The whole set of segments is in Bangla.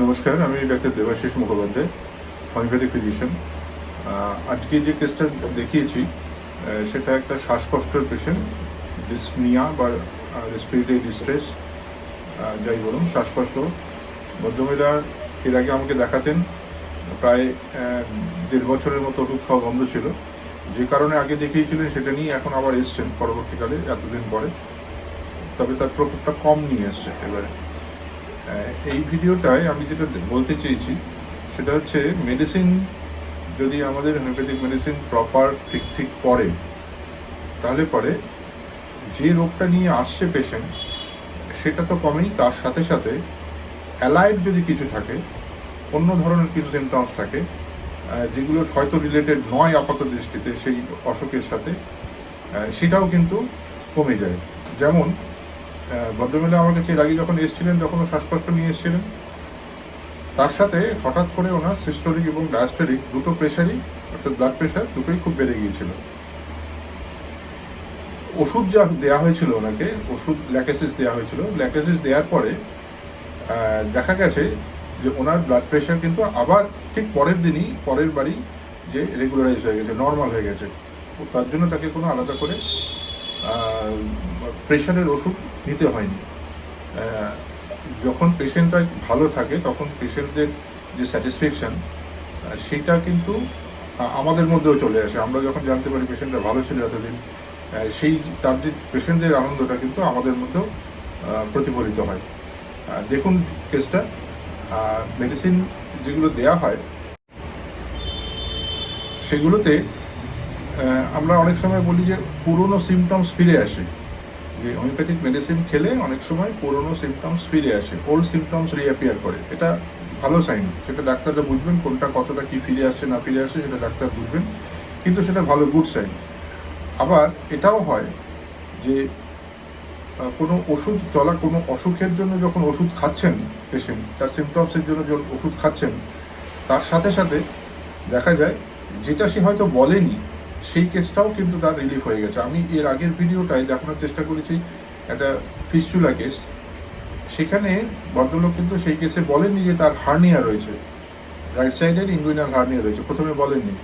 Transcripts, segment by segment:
নমস্কার, আমি doctor Debashis Mukhopadhyay, homeopathic physician. আজকে যে কেসটা দেখিয়েছি সেটা একটা শ্বাসকষ্টের পেশেন্ট, ডিসনিয়া বা রেসপিরেটরি ডিস্ট্রেস, যাই বলুন শ্বাসকষ্ট। ভদ্রমহিলা এর আগে আমাকে দেখাতেন, প্রায় 1.5 বছরের মতো ওষুধ খাওয়া বন্ধ ছিল। যে কারণে আগে দেখিয়েছিলেন সেটা নিয়ে এখন আবার এসছেন পরবর্তীকালে এতদিন পরে, তবে তার প্রকোপটা কম নিয়ে এসছে এবারে। এই ভিডিওটায় আমি যেটা বলতে চেয়েছি সেটা হচ্ছে, মেডিসিন যদি আমাদের হোমিওপ্যাথিক মেডিসিন প্রপার ঠিক পড়ে, তাহলে পরে যে রোগটা নিয়ে আসছে পেশেন্ট সেটা তো কমেই, তার সাথে সাথে অ্যালাইড যদি কিছু থাকে, অন্য ধরনের কিছু সিমটমস থাকে যেগুলো হয়তো রিলেটেড নয় আপাত দৃষ্টিতে সেই অসুখের সাথে, সেটাও কিন্তু কমে যায়। যেমন ভদ্রমহিলা আমার কাছে এর আগে যখন এসেছিলেন, যখন শ্বাসকষ্ট নিয়ে এসেছিলেন, তার সাথে হঠাৎ করে ওনার সিস্টোলিক এবং ডায়াস্টোলিক দুটো প্রেশারই, অর্থাৎ ব্লাড প্রেশার দুটোই খুব বেড়ে গিয়েছিল। ওষুধ যা দেওয়া হয়েছিল ওনাকে, ওষুধ ল্যাকেসিস দেওয়া হয়েছিল, ল্যাকেসিস দেওয়ার পরে দেখা গেছে যে ওনার ব্লাড প্রেশার কিন্তু আবার ঠিক পরের দিনই, পরের বারই যে রেগুলারাইজ হয়ে গেছে, নর্মাল হয়ে গেছে। তার জন্য তাকে কোনো আলাদা করে প্রেশারের ওষুধ নিতে হয়নি। যখন পেশেন্টটা ভালো থাকে তখন পেশেন্টদের যে স্যাটিসফ্যাকশান, সেটা কিন্তু আমাদের মধ্যেও চলে আসে। আমরা যখন জানতে পারি পেশেন্টটা ভালো ছিল এতদিন, সেই তার যে পেশেন্টদের আনন্দটা কিন্তু আমাদের মধ্যেও প্রতিফলিত হয়। দেখুন কেসটা, মেডিসিন যেগুলো দেয়া হয় সেগুলোতে আমরা অনেক সময় বলি যে পুরনো সিমটমস ফিরে আসে, যে হোমিওপ্যাথিক মেডিসিন খেলে অনেক সময় পুরনো সিমটমস ফিরে আসে, ওল্ড সিমটমস রিঅ্যাপিয়ার করে। এটা ভালো সাইন, সেটা ডাক্তাররা বুঝবেন কোনটা কতটা কি ফিরে আসছে না ফিরে আসছে, সেটা ডাক্তার বুঝবেন, কিন্তু সেটা ভালো, গুড সাইন। আবার এটাও হয় যে কোনো ওষুধ চলা, কোনো অসুখের জন্য যখন ওষুধ খাচ্ছেন পেশেন্ট, তার সিমটমসের জন্য যখন ওষুধ খাচ্ছেন, তার সাথে সাথে দেখা যায় যেটা সে হয়তো বলেনি সেই কেসটাও কিন্তু তার রিলিফ হয়ে গেছে। আমি এর আগের ভিডিওটায় দেখানোর চেষ্টা করেছি একটা ফিস্চুলা কেস, সেখানে ভদ্রলোক কিন্তু সেই কেসে বলেননি যে তার হার্নিয়া রয়েছে, রাইট সাইডের ইনগুইনাল হার্নিয়া রয়েছে, প্রথমে বলেননি।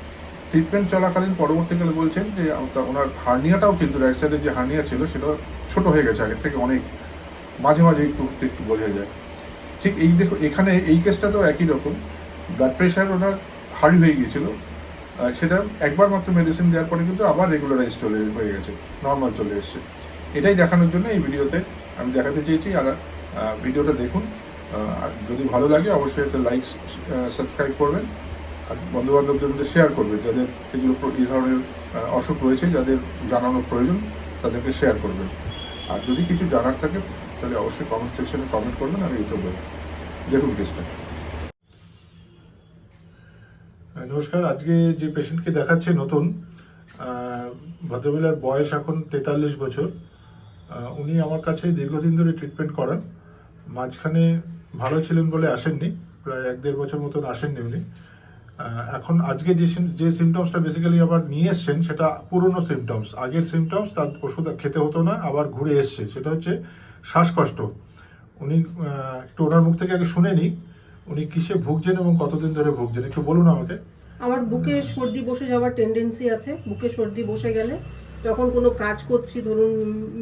ট্রিটমেন্ট চলাকালীন পরবর্তীকালে বলছেন যে ওনার হার্নিয়াটাও কিন্তু, রাইট সাইডের যে হার্নিয়া ছিল সেটা ছোট হয়ে গেছে আগের থেকে অনেক, মাঝে মাঝে একটু একটু বোঝা যায়। ঠিক এই দেখো, এখানে এই কেসটাতেও একই রকম, ব্লাড প্রেশার ওনার হাই হয়ে গিয়েছিল, সেটা একবার মাত্র মেডিসিন দেওয়ার পরে কিন্তু আবার রেগুলারাইজ হয়ে গেছে, নর্মাল চলে এসছে। এটাই দেখানোর জন্য এই ভিডিওতে আমি দেখাতে চেয়েছি। আর ভিডিওটা দেখুন, যদি ভালো লাগে অবশ্যই একটা লাইক, সাবস্ক্রাইব করবেন, আর বন্ধুবান্ধবদের মধ্যে শেয়ার করবেন, যাদের এগুলো এই ধরনের অসুখ রয়েছে, যাদের জানানোর প্রয়োজন তাদেরকে শেয়ার করবেন। আর যদি কিছু জানার থাকে তাহলে অবশ্যই কমেন্ট সেকশনে কমেন্ট করবেন, আমি উত্তর দেবো। দেখুন কেসটা। নমস্কার, আজকে যে পেশেন্টকে দেখাচ্ছে নতুন, ভদ্রমহিলার বয়স এখন 43 বছর। উনি আমার কাছে দীর্ঘদিন ধরে ট্রিটমেন্ট করান, মাঝখানে ভালো ছিলেন বলে আসেননি, প্রায় 1-1.5 বছর মতন আসেননি উনি। এখন আজকে যে সিমটমসটা বেসিক্যালি আবার নিয়ে এসছেন সেটা পুরনো সিমটমস, আগের সিমটমস, তার ওষুধ খেতে হতো না, আবার ঘুরে এসছে, সেটা হচ্ছে শ্বাসকষ্ট। উনি একটু ওনার মুখ থেকে আগে শুনে নিই, উনি কিসে ভুগছেন এবং কতদিন ধরে ভুগছেন, একটু বলুন আমাকে। আমার বুকে সর্দি বসে যাওয়ার টেন্ডেন্সি আছে। বুকে সর্দি বসে গেলে যখন কোনো কাজ করছি, ধরুন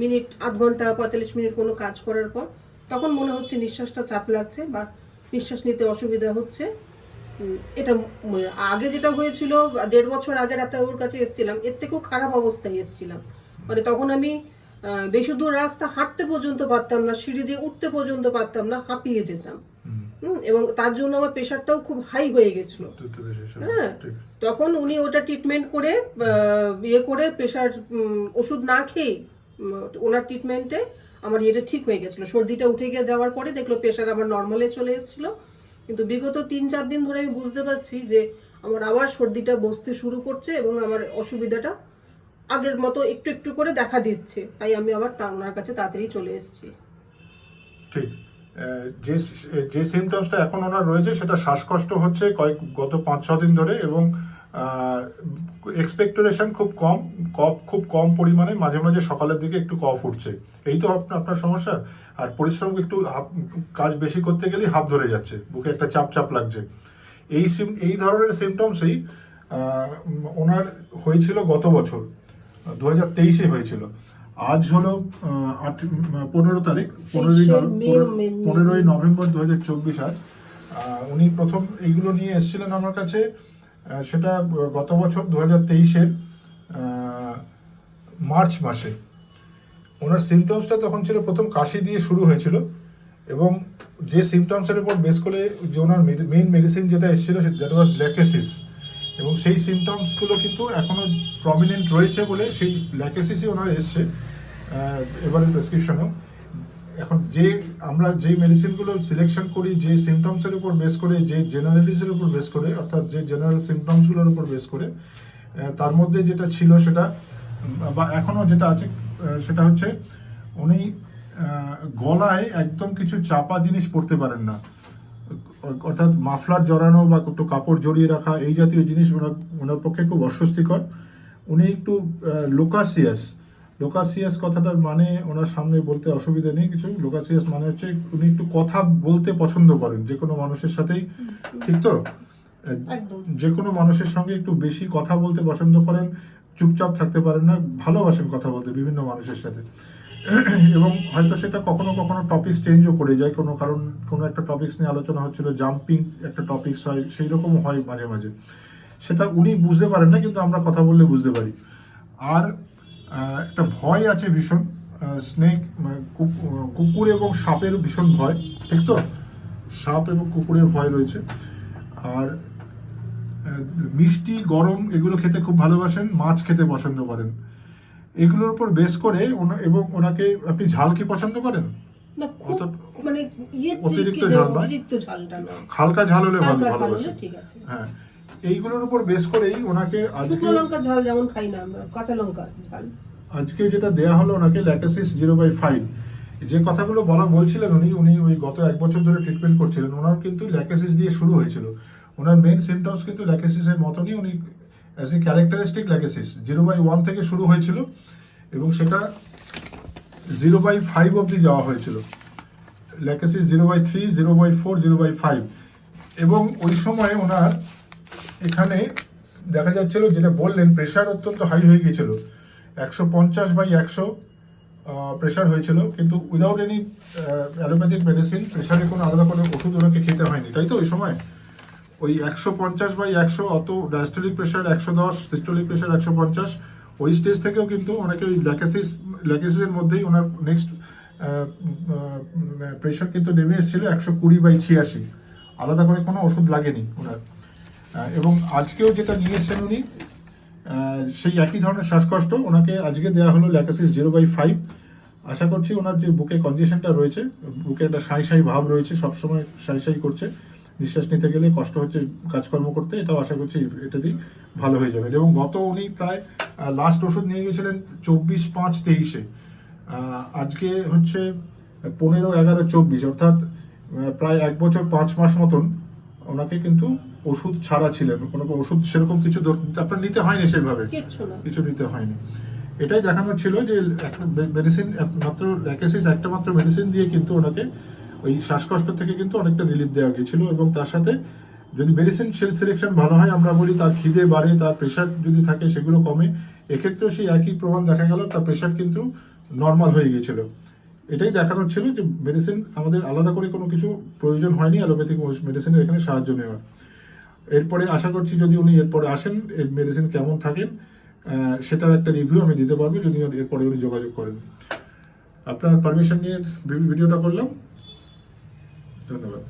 মিনিট, আধ ঘন্টা 45 মিনিট কোনো কাজ করার পর, তখন মনে হচ্ছে নিঃশ্বাসটা চাপ লাগছে বা নিঃশ্বাস নিতে অসুবিধা হচ্ছে। এটা আগে যেটা হয়েছিল 1.5 বছর আগে ওর কাছে এসেছিলাম, এর থেকেও খারাপ অবস্থায় এসেছিলাম। মানে তখন আমি বেশি দূর রাস্তা হাঁটতে পর্যন্ত পারতাম না, সিঁড়ি দিয়ে উঠতে পর্যন্ত পারতাম না, হাঁপিয়ে যেতাম। এবং তার জন্য আমার প্রেশারটাও খুব হাই হয়ে গেছিল। হ্যাঁ, তখন উনি ওটা ট্রিটমেন্ট করে করে প্রেশার ওষুধ না খেয়ে ওনার ট্রিটমেন্টে আমার এটা ঠিক হয়ে গেছিলো। সর্দিটা উঠে গিয়ে যাওয়ার পরে দেখলো প্রেশার আবার নর্মালে চলে এসেছিল। কিন্তু বিগত 3-4 দিন ধরে আমি বুঝতে পারছি যে আমার আবার সর্দিটা বসতে শুরু করছে এবং আমার অসুবিধাটা আগের মতো একটু একটু করে দেখা দিচ্ছে। তাই আমি আবার ওনার কাছে তাড়াতাড়ি চলে এসেছি। ঠিক, যে যে সিমটমসটা এখন ওনার রয়েছে সেটা শ্বাসকষ্ট হচ্ছে গত 5-6 দিন ধরে, এবং এক্সপেক্টোরেশন খুব কম, কফ খুব কম পরিমাণে, মাঝে মাঝে সকালের দিকে একটু কফ উঠছে, এই তো আপনার সমস্যা। আর পরিশ্রম একটু কাজ বেশি করতে গেলেই হাত ধরে যাচ্ছে, বুকে একটা চাপ চাপ লাগছে। এই ধরনের সিমটমসই ওনার হয়েছিল গত বছর 2023-এ হয়েছিল। আজ হলো 15 তারিখ, 15ই নভেম্বর 2024 আজ। উনি প্রথম এইগুলো নিয়ে এসেছিলেন আমার কাছে, সেটা গত বছর 2023-এর মার্চ মাসে। ওনার সিমটমসটা তখন ছিল, প্রথম কাশি দিয়ে শুরু হয়েছিল, এবং যে সিমটমসের উপর বেস করে যে ওনার মেইন মেডিসিন যেটা এসেছিল দ্যাট ওয়াজ ল্যাকেসিস, এবং সেই সিমটমসগুলো কিন্তু এখনও প্রমিনেন্ট রয়েছে বলে সেই ল্যাকেসিসই ওনার এসছে এবারের প্রেসক্রিপশনেও। এখন আমরা যে মেডিসিনগুলো সিলেকশন করি যে সিমটমসের উপর বেস করে, যে জেনারেলিসের উপর বেস করে, অর্থাৎ যে জেনারেল সিমটমসগুলোর উপর বেস করে, তার মধ্যে যেটা ছিল সেটা, বা এখনও যেটা আছে, সেটা হচ্ছে উনি গলায় একদম কিছু চাপা জিনিস পরতে পারেন না, অর্থাৎ মাফলার জড়ানো বা একটু কাপড় জড়িয়ে রাখা, এই জাতীয় জিনিস ওনার পক্ষে খুব অস্বস্তিকর। উনি একটু লোকাসিয়াস কথাটার মানে ওনার সামনে বলতে অসুবিধা নেই কিছু। লোকাসিয়াস মানে হচ্ছে উনি একটু কথা বলতে পছন্দ করেন যে কোনো মানুষের সাথেই, ঠিক তো? যে কোনো মানুষের সঙ্গে একটু বেশি কথা বলতে পছন্দ করেন, চুপচাপ থাকতে পারেন না, ভালোবাসেন কথা বলতে বিভিন্ন মানুষের সাথে। এবং হয়তো সেটা কখনো কখনো টপিকস চেঞ্জও করে যায়, কোনো একটা টপিকস নিয়ে আলোচনা হচ্ছিল, জাম্পিং একটা টপিকস হয়, সেই রকম হয় মাঝে মাঝে। সেটা উনি বুঝতে পারেন না, কিন্তু আমরা কথা বললে বুঝতে পারি। আর একটা ভয় আছে ভীষণ, স্নেক, কুকুর এবং সাপের ভীষণ ভয়, ঠিক তো? সাপ এবং কুকুরের ভয় রয়েছে। আর মিষ্টি, গরম এগুলো খেতে খুব ভালোবাসেন, মাছ খেতে পছন্দ করেন। এগুলোর উপর বেস করে এবং ওনাকে, আপনি ঝাল কি পছন্দ করেন? না, খুব মানে অতিরিক্ত ঝাল নয়, হালকা ঝাল হলে ভালোবাসেন। ঠিক আছে, হ্যাঁ। এইগুলোর উপর বেস করেই ওনাকে আজকে, শুকনো লঙ্কা ঝাল যেমন খাই না আমরা, কাঁচা লঙ্কা ঝাল, আজকে যেটা দেয়া হলো ওনাকে ল্যাকেসিস 0/5, যে কথাগুলো বলছিলেন উনি ওই গত 1 বছর ধরে ট্রিটমেন্ট করছিলেন, ওনার কিন্তু ল্যাকেসিস দিয়ে শুরু হয়েছিল। ওনার মেইন সিমটমস কিন্তু ল্যাকেসিসের মতনই, উনি অ্যাজ এ ক্যারেক্টারিস্টিক ল্যাকেসিস 0/1 থেকে শুরু হয়েছিল, এবং সেটা 0/5 অবধি যাওয়া হয়েছিল। ল্যাকেসিস 0/3, 0/4, 0/5, এবং ওই সময় ওনার এখানে দেখা যাচ্ছিল, যেটা বললেন, প্রেশার অত্যন্ত হাই হয়ে গিয়েছিল, 150/100 প্রেশার হয়েছিল, কিন্তু উইদাউট এনি অ্যালোপ্যাথিক মেডিসিন, প্রেশারে কোনো আলাদা করে ওষুধ ওনাকে খেতে হয়নি, তাই তো? ওই সময় ওই 150/100 অত ডায়াস্টোলিক প্রেশার 110, সিস্টোলিক প্রেশার 150, ওই স্টেজ থেকেও কিন্তু ওনাকে ওই ল্যাকেসিসের মধ্যেই ওনার নেক্সট প্রেশার কিন্তু নেমে এসেছিল 120/86, আলাদা করে কোনো ওষুধ লাগেনি ওনার। এবং আজকেও যেটা নিয়ে এসছেন উনি, সেই একই ধরনের শ্বাসকষ্ট, ওনাকে আজকে দেওয়া হলো ল্যাকেসিস 0/5। আশা করছি ওনার যে বুকে কনজেশনটা রয়েছে, বুকে একটা সাঁই ভাব রয়েছে, সবসময় সাঁই করছে, নিঃশ্বাস নিতে গেলে কষ্ট হচ্ছে কাজকর্ম করতে, এটাও আশা করছি এটাতেই ভালো হয়ে যাবে। এবং উনি প্রায় লাস্ট ওষুধ নিয়ে গেছিলেন 24/5/23-এ, আজকে হচ্ছে 15/11/24, অর্থাৎ প্রায় 1 বছর 5 মাস মতন ওনাকে কিন্তু ওষুধ ছাড়া ছিলেন, কোনো ওষুধ সেরকম কিছু আপনার নিতে হয়নি, সেভাবে কিছু নিতে হয়নি। এটাই দেখানো ছিল যে মেডিসিন মাত্র, ল্যাকেসিস একটা মাত্র মেডিসিন দিয়ে কিন্তু ওনাকে ওই শ্বাসকষ্ট থেকে কিন্তু অনেকটা রিলিফ দেওয়া গিয়েছিল। এবং তার সাথে যদি মেডিসিন সিলেকশন ভালো হয়, আমরা বলি তার খিদে বাড়ে, তার প্রেশার যদি থাকে সেগুলো কমে, এক্ষেত্রেও সেই একই প্রমাণ দেখা গেল, তার প্রেশার কিন্তু নর্মাল হয়ে গিয়েছিল। এটাই দেখানোর ছিল যে মেডিসিন আমাদের আলাদা করে কোনো কিছু প্রয়োজন হয়নি অ্যালোপ্যাথিক মেডিসিনের এখানে সাহায্য নেওয়ার। এরপরে আশা করছি যদি উনি এরপরে আসেন, এর মেডিসিন কেমন থাকেন সেটার একটা রিভিউ আমি দিতে পারবো যদি এরপরে উনি যোগাযোগ করেন। আপনার পারমিশন নিয়ে ভিডিওটা করলাম, ধন্যবাদ।